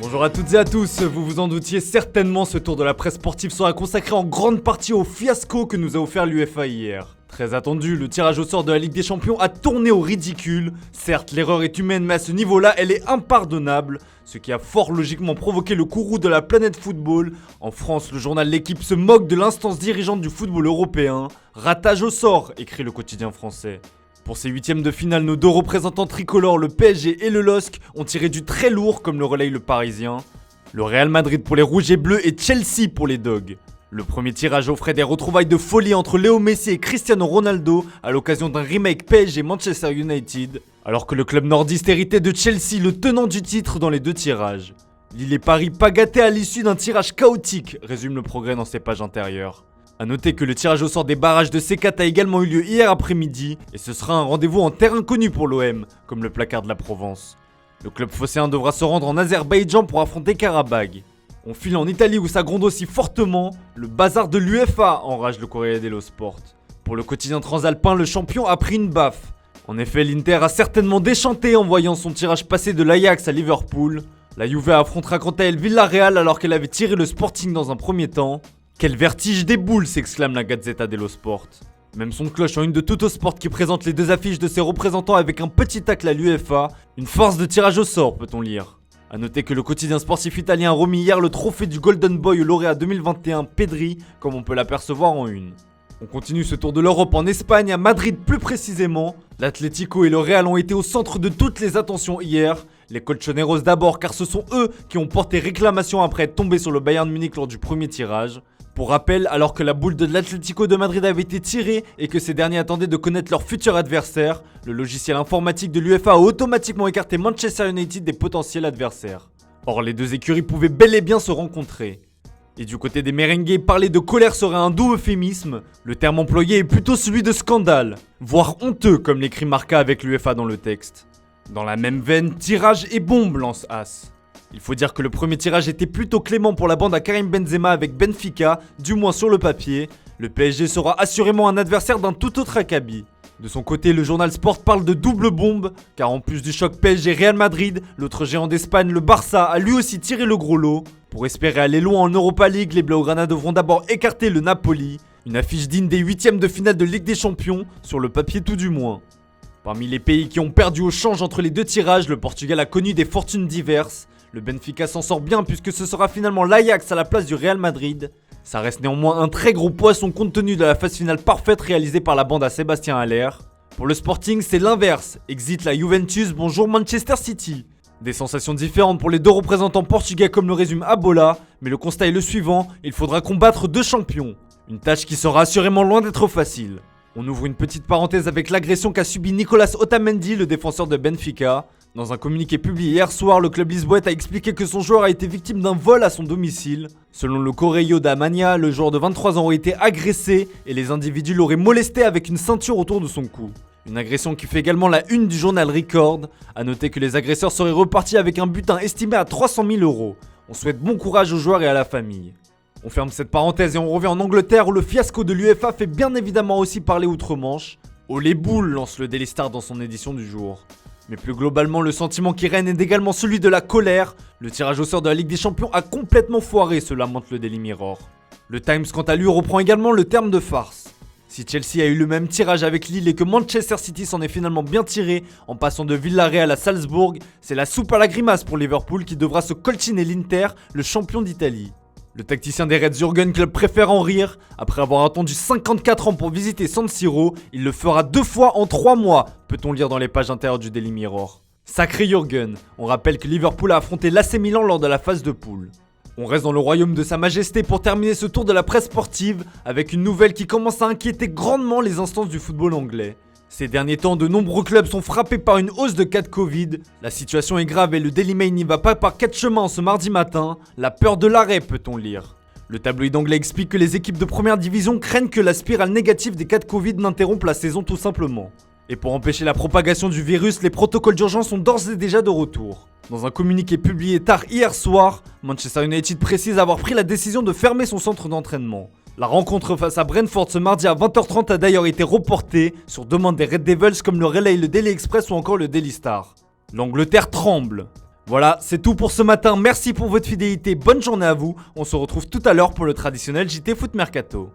Bonjour à toutes et à tous, vous vous en doutiez certainement, ce tour de la presse sportive sera consacré en grande partie au fiasco que nous a offert l'UEFA hier. Très attendu, le tirage au sort de la Ligue des Champions a tourné au ridicule. Certes, l'erreur est humaine, mais à ce niveau-là, elle est impardonnable, ce qui a fort logiquement provoqué le courroux de la planète football. En France, le journal L'Équipe se moque de l'instance dirigeante du football européen. Ratage au sort, écrit le quotidien français. Pour ces huitièmes de finale, nos deux représentants tricolores, le PSG et le LOSC, ont tiré du très lourd comme le relaye le Parisien. Le Real Madrid pour les rouges et bleus et Chelsea pour les dogs. Le premier tirage offrait des retrouvailles de folie entre Léo Messi et Cristiano Ronaldo à l'occasion d'un remake PSG Manchester United, alors que le club nordiste héritait de Chelsea, le tenant du titre dans les deux tirages. Lille et Paris pas gâtés à l'issue d'un tirage chaotique, résume le Progrès dans ses pages intérieures. A noter que le tirage au sort des barrages de C4 a également eu lieu hier après-midi, et ce sera un rendez-vous en terre inconnue pour l'OM, comme le placard de la Provence. Le club phocéen devra se rendre en Azerbaïdjan pour affronter Karabag. On file en Italie où ça gronde aussi fortement, le bazar de l'UEFA, enrage le Corriere dello Sport. Pour le quotidien transalpin, le champion a pris une baffe. En effet, l'Inter a certainement déchanté en voyant son tirage passer de l'Ajax à Liverpool. La Juve affrontera quant à elle Villarreal alors qu'elle avait tiré le Sporting dans un premier temps. Quel vertige des boules, s'exclame la Gazzetta dello Sport. Même son de cloche en une de Tuttosport qui présente les deux affiches de ses représentants avec un petit tacle à l'UEFA. Une farce de tirage au sort, peut-on lire. A noter que le quotidien sportif italien a remis hier le trophée du Golden Boy au lauréat 2021 Pedri, comme on peut l'apercevoir en une. On continue ce tour de l'Europe en Espagne, à Madrid plus précisément. L'Atlético et le Real ont été au centre de toutes les attentions hier. Les Colchoneros d'abord, car ce sont eux qui ont porté réclamation après être tombés sur le Bayern Munich lors du premier tirage. Pour rappel, alors que la boule de l'Atlético de Madrid avait été tirée et que ces derniers attendaient de connaître leur futur adversaire, le logiciel informatique de l'UEFA a automatiquement écarté Manchester United des potentiels adversaires. Or, les deux écuries pouvaient bel et bien se rencontrer. Et du côté des merengues, parler de colère serait un doux euphémisme. Le terme employé est plutôt celui de scandale, voire honteux comme l'écrit Marca avec l'UEFA dans le texte. Dans la même veine, tirage et bombe, lance As. Il faut dire que le premier tirage était plutôt clément pour la bande à Karim Benzema avec Benfica, du moins sur le papier. Le PSG sera assurément un adversaire d'un tout autre acabit. De son côté, le journal Sport parle de double bombe, car en plus du choc PSG-Real Madrid, l'autre géant d'Espagne, le Barça, a lui aussi tiré le gros lot. Pour espérer aller loin en Europa League, les Blaugrana devront d'abord écarter le Napoli, une affiche digne des huitièmes de finale de Ligue des Champions, sur le papier tout du moins. Parmi les pays qui ont perdu au change entre les deux tirages, le Portugal a connu des fortunes diverses. Le Benfica s'en sort bien puisque ce sera finalement l'Ajax à la place du Real Madrid. Ça reste néanmoins un très gros poisson compte tenu de la phase finale parfaite réalisée par la bande à Sébastien Haller. Pour le Sporting, c'est l'inverse. Exit la Juventus, bonjour Manchester City. Des sensations différentes pour les deux représentants portugais comme le résume Abola, mais le constat est le suivant, il faudra combattre deux champions. Une tâche qui sera assurément loin d'être facile. On ouvre une petite parenthèse avec l'agression qu'a subi Nicolas Otamendi, le défenseur de Benfica. Dans un communiqué publié hier soir, le club lisboète a expliqué que son joueur a été victime d'un vol à son domicile. Selon le Correio da Manhã, le joueur de 23 ans aurait été agressé et les individus l'auraient molesté avec une ceinture autour de son cou. Une agression qui fait également la une du journal Record. A noter que les agresseurs seraient repartis avec un butin estimé à 300 000 €. On souhaite bon courage aux joueurs et à la famille. On ferme cette parenthèse et on revient en Angleterre où le fiasco de l'UEFA fait bien évidemment aussi parler outre-Manche. Oh les boules, lance le Daily Star dans son édition du jour. Mais plus globalement, le sentiment qui règne est également celui de la colère. Le tirage au sort de la Ligue des Champions a complètement foiré, se lamente le Daily Mirror. Le Times, quant à lui, reprend également le terme de farce. Si Chelsea a eu le même tirage avec Lille et que Manchester City s'en est finalement bien tiré en passant de Villarreal à Salzbourg, c'est la soupe à la grimace pour Liverpool qui devra se coltiner l'Inter, le champion d'Italie. Le tacticien des Reds Jürgen Klopp préfère en rire. Après avoir attendu 54 ans pour visiter San Siro, il le fera 2 fois en 3 mois, peut-on lire dans les pages intérieures du Daily Mirror. Sacré Jürgen, on rappelle que Liverpool a affronté l'AC Milan lors de la phase de poule. On reste dans le royaume de sa majesté pour terminer ce tour de la presse sportive avec une nouvelle qui commence à inquiéter grandement les instances du football anglais. Ces derniers temps, de nombreux clubs sont frappés par une hausse de cas de Covid. La situation est grave et le Daily Mail n'y va pas par 4 chemins ce mardi matin. La peur de l'arrêt, peut-on lire. Le tabloïd anglais explique que les équipes de première division craignent que la spirale négative des cas de Covid n'interrompe la saison tout simplement. Et pour empêcher la propagation du virus, les protocoles d'urgence sont d'ores et déjà de retour. Dans un communiqué publié tard hier soir, Manchester United précise avoir pris la décision de fermer son centre d'entraînement. La rencontre face à Brentford ce mardi à 20h30 a d'ailleurs été reportée sur demande des Red Devils comme le relaye le Daily Express ou encore le Daily Star. L'Angleterre tremble. Voilà, c'est tout pour ce matin, merci pour votre fidélité, bonne journée à vous, on se retrouve tout à l'heure pour le traditionnel JT Foot Mercato.